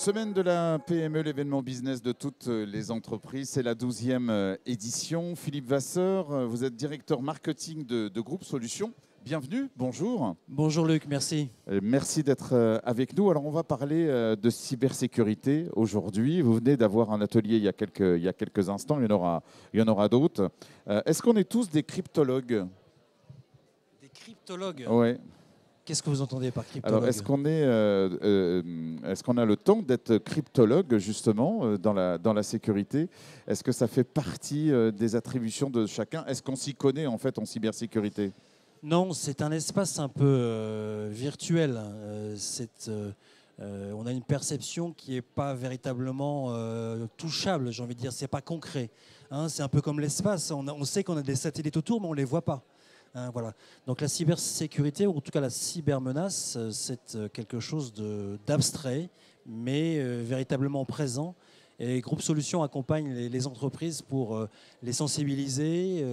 Semaine de la PME, l'événement business de toutes les entreprises. C'est la 12e édition. Philippe Vasseur, vous êtes directeur marketing de Groupe Solutions. Bienvenue, bonjour. Bonjour Luc, merci. Merci d'être avec nous. Alors on va parler de cybersécurité aujourd'hui. Vous venez d'avoir un atelier il y a quelques instants, il y en aura d'autres. Est-ce qu'on est tous des cryptologues? Des cryptologues? Ouais. Qu'est-ce que vous entendez par cryptologue? Alors, est-ce qu'on a le temps d'être cryptologue, justement, dans la sécurité? Est-ce que ça fait partie des attributions de chacun? Est-ce qu'on s'y connaît, en fait, en cybersécurité? Non, c'est un espace un peu virtuel. On a une perception qui n'est pas véritablement touchable, j'ai envie de dire. C'est pas concret. Hein, c'est un peu comme l'espace. On sait qu'on a des satellites autour, mais on ne les voit pas. Hein, voilà. Donc la cybersécurité, ou en tout cas la cybermenace, c'est quelque chose d'abstrait, mais véritablement présent. Et Groupe Solutions accompagne les entreprises pour les sensibiliser,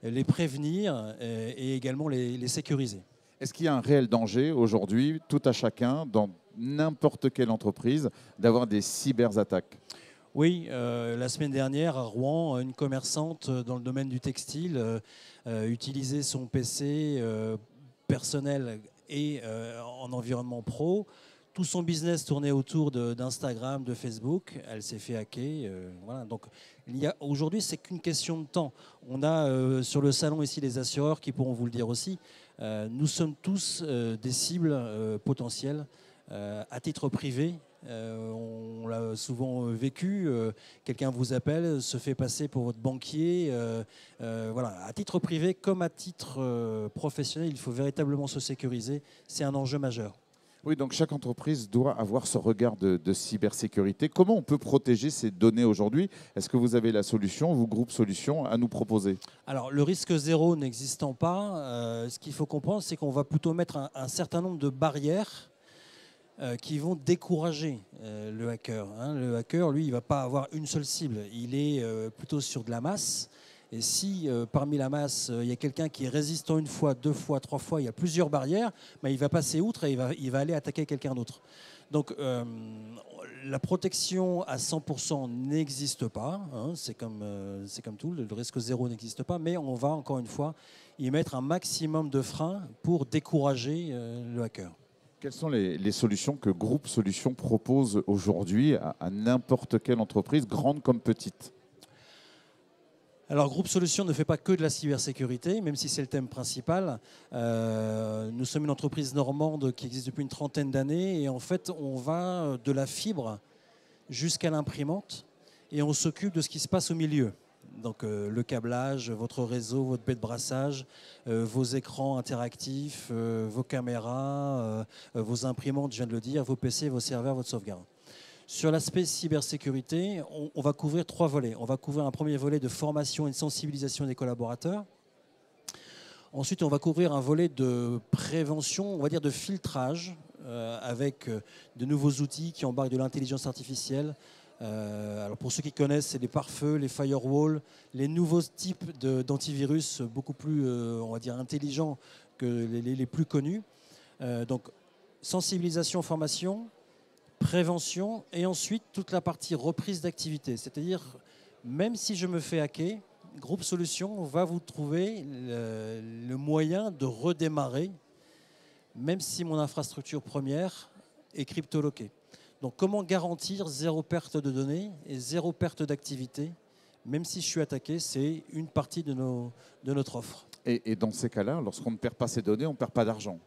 les prévenir et également les sécuriser. Est-ce qu'il y a un réel danger aujourd'hui, tout à chacun, dans n'importe quelle entreprise, d'avoir des cyberattaques? Oui, la semaine dernière à Rouen, une commerçante dans le domaine du textile utilisait son PC personnel et en environnement pro. Tout son business tournait autour d'Instagram, de Facebook. Elle s'est fait hacker. Voilà. Donc, aujourd'hui, c'est qu'une question de temps. On a sur le salon ici les assureurs qui pourront vous le dire aussi. Nous sommes tous des cibles potentielles à titre privé. On l'a souvent vécu. Quelqu'un vous appelle, se fait passer pour votre banquier. Voilà. À titre privé comme à titre professionnel, il faut véritablement se sécuriser. C'est un enjeu majeur. Oui, donc chaque entreprise doit avoir ce regard de cybersécurité. Comment on peut protéger ces données aujourd'hui? Est-ce que vous avez la solution, vous, Groupe Solutions, à nous proposer? Alors, le risque zéro n'existant pas, ce qu'il faut comprendre, c'est qu'on va plutôt mettre un certain nombre de barrières qui vont décourager le hacker. Hein. Le hacker, lui, il ne va pas avoir une seule cible. Il est plutôt sur de la masse. Et si parmi la masse, il y a quelqu'un qui est résistant une fois, deux fois, trois fois, il y a plusieurs barrières, ben, il va passer outre et il va aller attaquer quelqu'un d'autre. Donc la protection à 100% n'existe pas. Hein. C'est comme tout, le risque zéro n'existe pas. Mais on va, encore une fois, y mettre un maximum de freins pour décourager le hacker. Quelles sont les solutions que Groupe Solutions propose aujourd'hui à n'importe quelle entreprise, grande comme petite? Alors, Groupe Solutions ne fait pas que de la cybersécurité, même si c'est le thème principal. Nous sommes une entreprise normande qui existe depuis une trentaine d'années et en fait, on va de la fibre jusqu'à l'imprimante et on s'occupe de ce qui se passe au milieu. Donc le câblage, votre réseau, votre baie de brassage, vos écrans interactifs, vos caméras, vos imprimantes, je viens de le dire, vos PC, vos serveurs, votre sauvegarde. Sur l'aspect cybersécurité, on va couvrir 3 volets. On va couvrir un premier volet de formation et de sensibilisation des collaborateurs. Ensuite, on va couvrir un volet de prévention, on va dire de filtrage, avec de nouveaux outils qui embarquent de l'intelligence artificielle. Alors pour ceux qui connaissent, c'est les pare-feux, les firewalls, les nouveaux types d'antivirus beaucoup plus, on va dire, intelligents que les plus connus. Donc sensibilisation, formation, prévention et ensuite toute la partie reprise d'activité. C'est-à-dire, même si je me fais hacker, Groupe Solutions va vous trouver le moyen de redémarrer, même si mon infrastructure première est cryptoloquée. Donc comment garantir zéro perte de données et zéro perte d'activité, même si je suis attaqué, c'est une partie de notre offre. Et dans ces cas-là, lorsqu'on ne perd pas ces données, on ne perd pas d'argent.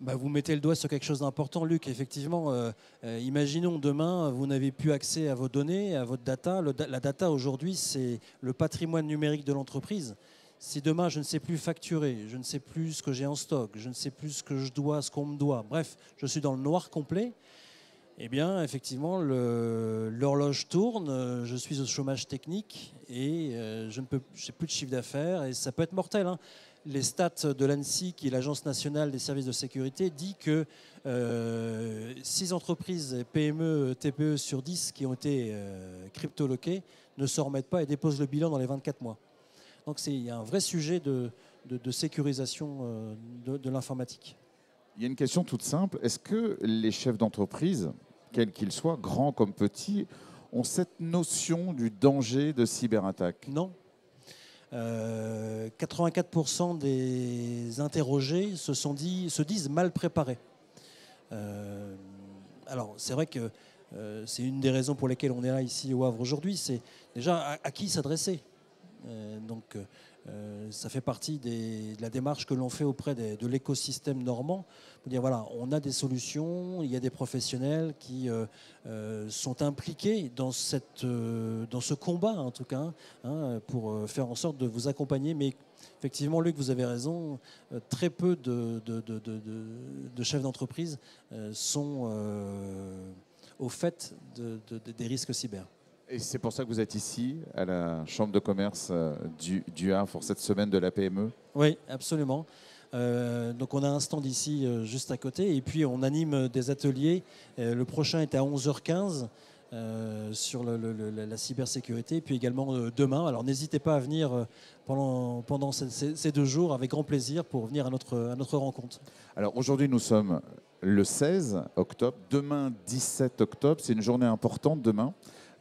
Bah, vous mettez le doigt sur quelque chose d'important, Luc. Effectivement, imaginons demain, vous n'avez plus accès à vos données, à votre data. La data, aujourd'hui, c'est le patrimoine numérique de l'entreprise. Si demain, je ne sais plus facturer, je ne sais plus ce que j'ai en stock, je ne sais plus ce que je dois, ce qu'on me doit, bref, je suis dans le noir complet, eh bien, effectivement, l'horloge tourne, je suis au chômage technique et je n'ai plus de chiffre d'affaires et ça peut être mortel. Hein. Les stats de l'ANSSI, qui est l'Agence nationale des services de sécurité, dit que 6 entreprises PME, TPE sur 10 qui ont été cryptoloquées ne s'en remettent pas et déposent le bilan dans les 24 mois. Donc il y a un vrai sujet de sécurisation de l'informatique. Il y a une question toute simple. Est-ce que les chefs d'entreprise quels qu'ils soient, grands comme petits, ont cette notion du danger de cyberattaque? Non. 84% des interrogés se disent mal préparés. Alors, c'est vrai que c'est une des raisons pour lesquelles on est là ici au Havre aujourd'hui. C'est déjà à qui s'adresser. Ça fait partie de la démarche que l'on fait auprès de l'écosystème normand. Pour dire, voilà, on a des solutions, il y a des professionnels qui sont impliqués dans ce combat, en tout cas, pour faire en sorte de vous accompagner. Mais effectivement, Luc, vous avez raison, très peu de chefs d'entreprise sont au fait des risques cyber. Et c'est pour ça que vous êtes ici, à la Chambre de commerce du Havre, pour cette semaine de la PME? Oui, absolument. Donc on a un stand ici juste à côté et puis on anime des ateliers. Le prochain est à 11h15 sur la cybersécurité et puis également demain. Alors n'hésitez pas à venir pendant ces 2 jours avec grand plaisir pour venir à notre rencontre. Alors aujourd'hui nous sommes le 16 octobre, demain 17 octobre, c'est une journée importante demain.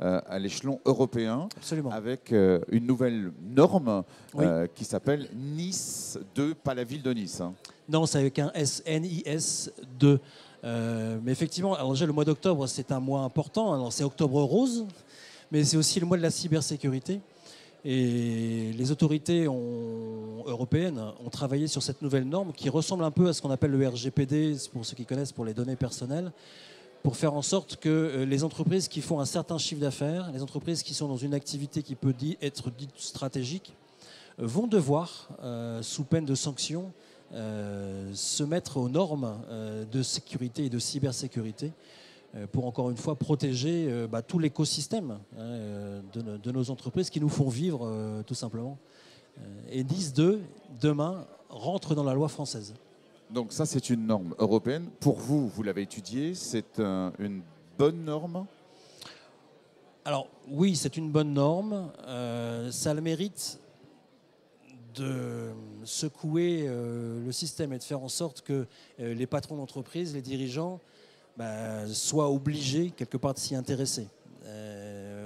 À l'échelon européen. Absolument. Avec une nouvelle norme Oui. Qui s'appelle NIS 2, pas la ville de Nice. Hein. Non, c'est avec un S, NIS 2. Mais effectivement, alors déjà le mois d'octobre, c'est un mois important. Alors c'est octobre rose, mais c'est aussi le mois de la cybersécurité. Et les autorités européennes ont travaillé sur cette nouvelle norme qui ressemble un peu à ce qu'on appelle le RGPD, pour ceux qui connaissent, pour les données personnelles, pour faire en sorte que les entreprises qui font un certain chiffre d'affaires, les entreprises qui sont dans une activité qui peut être dite stratégique, vont devoir, sous peine de sanctions, se mettre aux normes de sécurité et de cybersécurité pour, encore une fois, protéger tout l'écosystème de nos entreprises qui nous font vivre, tout simplement. Et NIS 2, demain, rentre dans la loi française. Donc ça, c'est une norme européenne. Pour vous, vous l'avez étudiée, c'est une bonne norme? Alors oui, c'est une bonne norme. Ça a le mérite de secouer le système et de faire en sorte que les patrons d'entreprise, les dirigeants, soient obligés quelque part de s'y intéresser.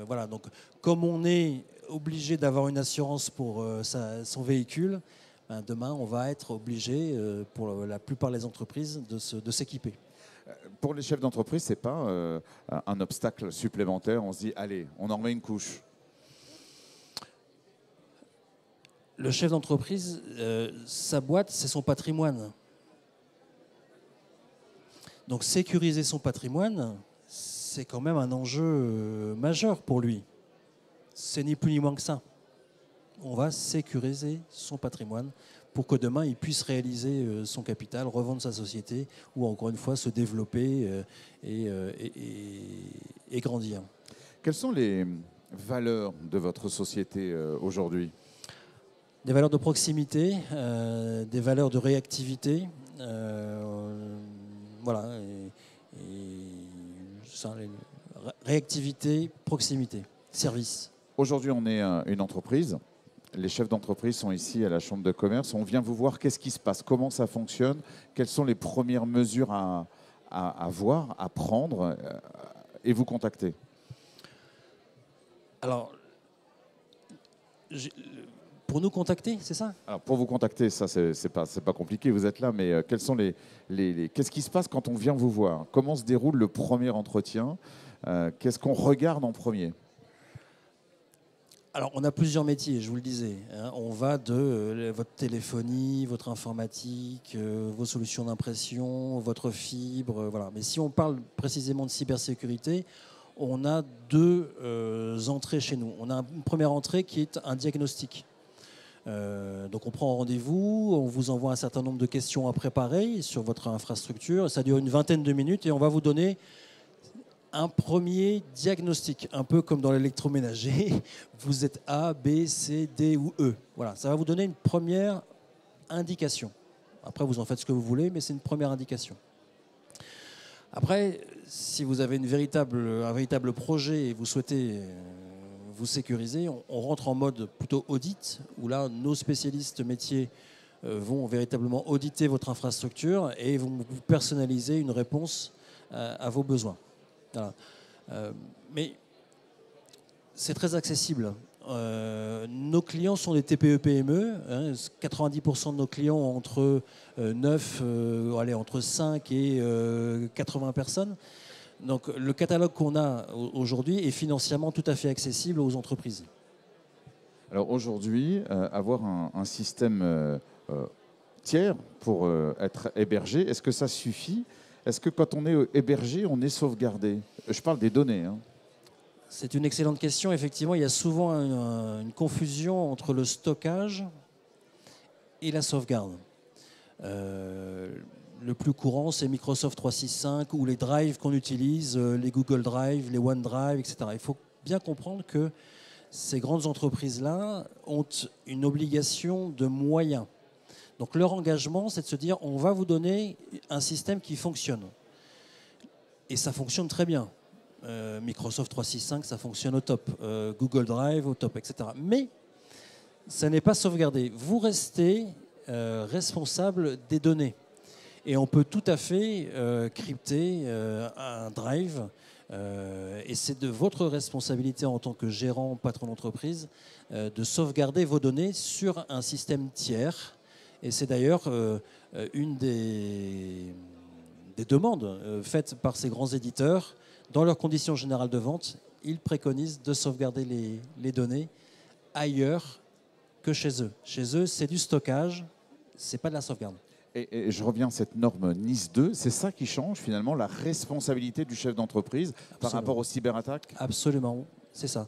Voilà, donc comme on est obligé d'avoir une assurance pour son véhicule, demain, on va être obligé, pour la plupart des entreprises, de s'équiper. Pour les chefs d'entreprise, ce n'est pas un obstacle supplémentaire. On se dit, allez, on en remet une couche. Le chef d'entreprise, sa boîte, c'est son patrimoine. Donc sécuriser son patrimoine, c'est quand même un enjeu majeur pour lui. C'est ni plus ni moins que ça. On va sécuriser son patrimoine pour que demain, il puisse réaliser son capital, revendre sa société ou encore une fois se développer et grandir. Quelles sont les valeurs de votre société aujourd'hui? Des valeurs de proximité, des valeurs de réactivité, voilà, réactivité, proximité, service. Aujourd'hui, on est une entreprise. Les chefs d'entreprise sont ici à la Chambre de commerce. On vient vous voir. Qu'est-ce qui se passe? Comment ça fonctionne? Quelles sont les premières mesures à voir, à prendre et vous contacter? Alors, pour nous contacter, c'est ça? Alors, pour vous contacter, ça, c'est pas compliqué. Vous êtes là, mais quels sont qu'est-ce qui se passe quand on vient vous voir? Comment se déroule le premier entretien? Qu'est-ce qu'on regarde en premier? Alors, on a plusieurs métiers, je vous le disais. On va de votre téléphonie, votre informatique, vos solutions d'impression, votre fibre, voilà. Mais si on parle précisément de cybersécurité, on a 2 entrées chez nous. On a une première entrée qui est un diagnostic. Donc on prend rendez-vous, on vous envoie un certain nombre de questions à préparer sur votre infrastructure. Ça dure une vingtaine de minutes et on va vous donner un premier diagnostic, un peu comme dans l'électroménager. Vous êtes A, B, C, D ou E. Voilà, ça va vous donner une première indication. Après, vous en faites ce que vous voulez, mais c'est une première indication. Après, si vous avez un véritable projet et vous souhaitez vous sécuriser, on rentre en mode plutôt audit, où là, nos spécialistes métiers vont véritablement auditer votre infrastructure et vont vous personnaliser une réponse à vos besoins. Voilà. Mais c'est très accessible. Nos clients sont des TPE-PME. 90% de nos clients ont entre 5 et 80 personnes. Donc le catalogue qu'on a aujourd'hui est financièrement tout à fait accessible aux entreprises. Alors aujourd'hui, avoir un système tiers pour être hébergé, est-ce que ça suffit? Est-ce que quand on est hébergé, on est sauvegardé? Je parle des données. Hein. C'est une excellente question. Effectivement, il y a souvent une confusion entre le stockage et la sauvegarde. Le plus courant, c'est Microsoft 365 ou les drives qu'on utilise, les Google Drive, les OneDrive, etc. Il faut bien comprendre que ces grandes entreprises-là ont une obligation de moyens. Donc leur engagement, c'est de se dire, on va vous donner un système qui fonctionne. Et ça fonctionne très bien. Microsoft 365, ça fonctionne au top. Google Drive, au top, etc. Mais ça n'est pas sauvegardé. Vous restez responsable des données. Et on peut tout à fait crypter un drive. Et c'est de votre responsabilité en tant que gérant, patron d'entreprise, de sauvegarder vos données sur un système tiers. Et c'est d'ailleurs une des demandes faites par ces grands éditeurs. Dans leurs conditions générales de vente, ils préconisent de sauvegarder les données ailleurs que chez eux. Chez eux, c'est du stockage, c'est pas de la sauvegarde. Et je reviens à cette norme NIS 2, c'est ça qui change finalement la responsabilité du chef d'entreprise par rapport aux cyberattaques? Absolument, c'est ça.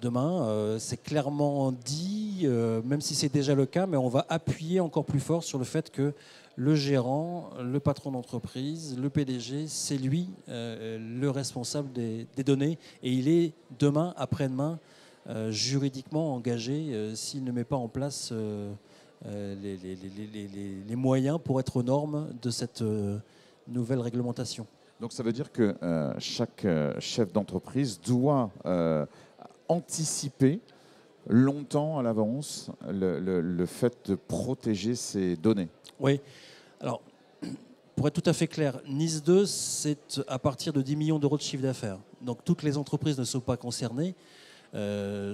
Demain, c'est clairement dit, même si c'est déjà le cas, mais on va appuyer encore plus fort sur le fait que le gérant, le patron d'entreprise, le PDG, c'est lui le responsable des données. Et il est demain, après-demain, juridiquement engagé s'il ne met pas en place les moyens pour être aux normes de cette nouvelle réglementation. Donc ça veut dire que chaque chef d'entreprise doit anticiper longtemps à l'avance le fait de protéger ses données. Oui. Alors, pour être tout à fait clair, NIS 2, c'est à partir de 10 millions d'euros de chiffre d'affaires. Donc toutes les entreprises ne sont pas concernées,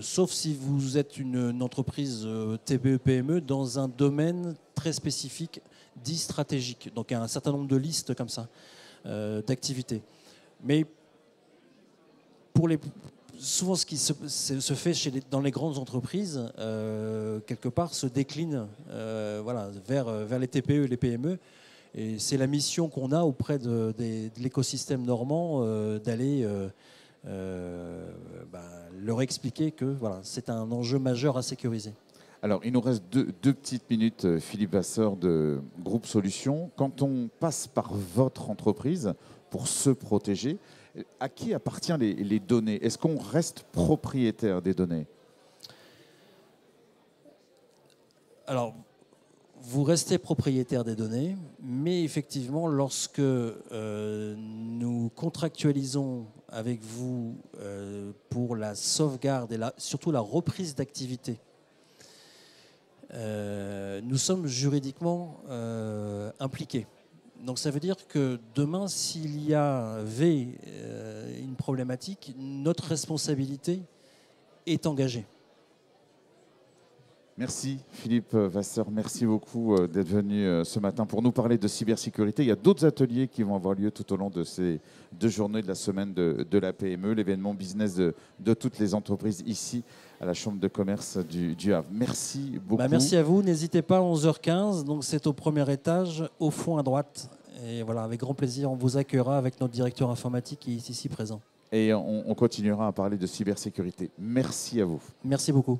sauf si vous êtes une entreprise TPE-PME dans un domaine très spécifique, dit stratégique. Donc il y a un certain nombre de listes comme ça, d'activités. Mais souvent, ce qui se fait dans les grandes entreprises, quelque part, se décline vers les TPE et les PME. Et c'est la mission qu'on a auprès de l'écosystème normand d'aller leur expliquer que c'est un enjeu majeur à sécuriser. Alors, il nous reste deux petites minutes, Philippe Vasseur de Groupe Solutions. Quand on passe par votre entreprise pour se protéger, à qui appartiennent les données? Est-ce qu'on reste propriétaire des données? Alors, vous restez propriétaire des données, mais effectivement, lorsque nous contractualisons avec vous pour la sauvegarde et surtout la reprise d'activité, nous sommes juridiquement impliqués. Donc ça veut dire que demain, s'il y avait une problématique, notre responsabilité est engagée. Merci Philippe Vasseur, merci beaucoup d'être venu ce matin pour nous parler de cybersécurité. Il y a d'autres ateliers qui vont avoir lieu tout au long de ces 2 journées de la semaine de la PME, l'événement business de toutes les entreprises ici à la Chambre de commerce du Havre. Merci beaucoup. Merci à vous, n'hésitez pas, 11h15, donc c'est au premier étage, au fond à droite. Et voilà, avec grand plaisir, on vous accueillera avec notre directeur informatique qui est ici présent. Et on continuera à parler de cybersécurité. Merci à vous. Merci beaucoup.